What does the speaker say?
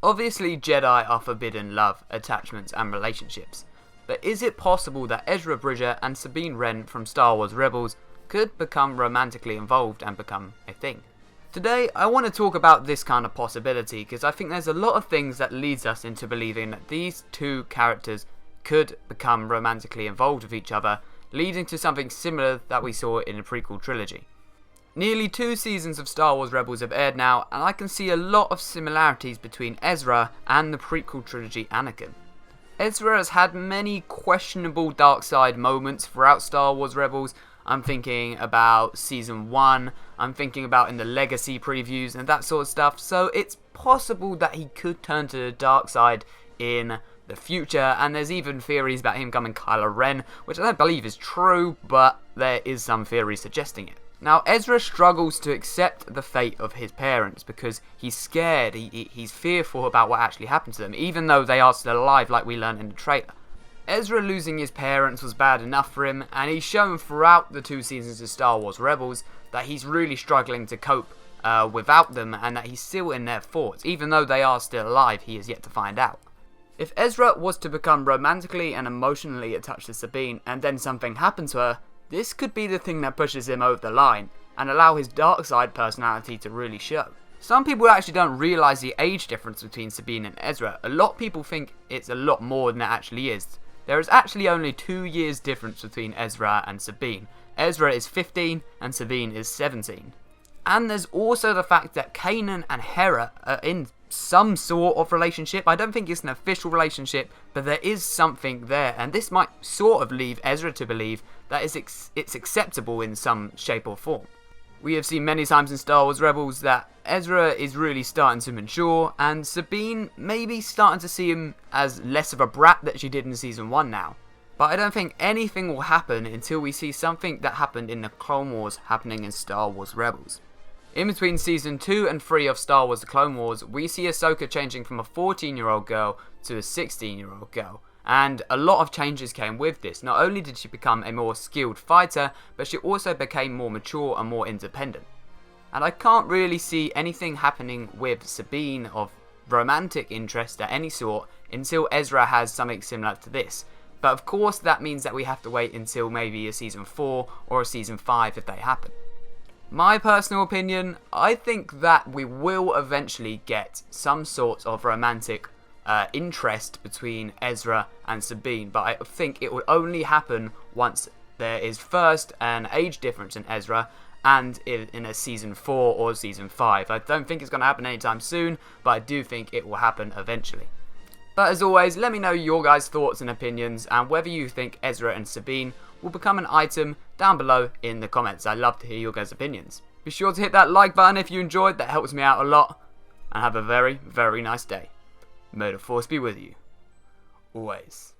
Obviously, Jedi are forbidden love, attachments, and relationships. But is it possible that Ezra Bridger and Sabine Wren from Star Wars Rebels could become romantically involved and become a thing? Today, I want to talk about this kind of possibility because I think there's a lot of things that leads us into believing that these two characters could become romantically involved with each other, leading to something similar that we saw in the prequel trilogy. Nearly 2 seasons of Star Wars Rebels have aired now, and I can see a lot of similarities between Ezra and the prequel trilogy Anakin. Ezra has had many questionable dark side moments throughout Star Wars Rebels. I'm thinking about Season 1, I'm thinking about in the Legacy previews and that sort of stuff, so it's possible that he could turn to the dark side in the future, and there's even theories about him becoming Kylo Ren, which I don't believe is true, but there is some theory suggesting it. Now, Ezra struggles to accept the fate of his parents because he's scared, he's fearful about what actually happened to them, even though they are still alive like we learned in the trailer. Ezra losing his parents was bad enough for him, and he's shown throughout the 2 seasons of Star Wars Rebels that he's really struggling to cope without them, and that he's still in their thoughts. Even though they are still alive, he is yet to find out. If Ezra was to become romantically and emotionally attached to Sabine, and then something happened to her, this could be the thing that pushes him over the line, and allow his dark side personality to really show. Some people actually don't realise the age difference between Sabine and Ezra. A lot of people think it's a lot more than it actually is. There is actually only 2 years difference between Ezra and Sabine. Ezra is 15 and Sabine is 17. And there's also the fact that Kanan and Hera are in some sort of relationship. I don't think it's an official relationship, but there is something there, and this might sort of leave Ezra to believe that it's acceptable in some shape or form. We have seen many times in Star Wars Rebels that Ezra is really starting to mature, and Sabine may be starting to see him as less of a brat that she did in Season 1 now. But I don't think anything will happen until we see something that happened in the Clone Wars happening in Star Wars Rebels. In between Season 2 and 3 of Star Wars The Clone Wars, we see Ahsoka changing from a 14-year-old girl to a 16-year-old girl. And a lot of changes came with this. Not only did she become a more skilled fighter, but she also became more mature and more independent. And I can't really see anything happening with Sabine of romantic interest at any sort until Ezra has something similar to this. But of course that means that we have to wait until maybe a Season 4 or a Season 5 if they happen. My personal opinion, I think that we will eventually get some sort of romantic interest between Ezra and Sabine, but I think it will only happen once there is first an age difference in Ezra and in a Season 4 or Season 5. I don't think it's going to happen anytime soon, but I do think it will happen eventually. But as always, let me know your guys' thoughts and opinions, and whether you think Ezra and Sabine will become an item down below in the comments. I'd love to hear your guys' opinions. Be sure to hit that like button if you enjoyed, that helps me out a lot. And have a very, very nice day. May the Force be with you. Always.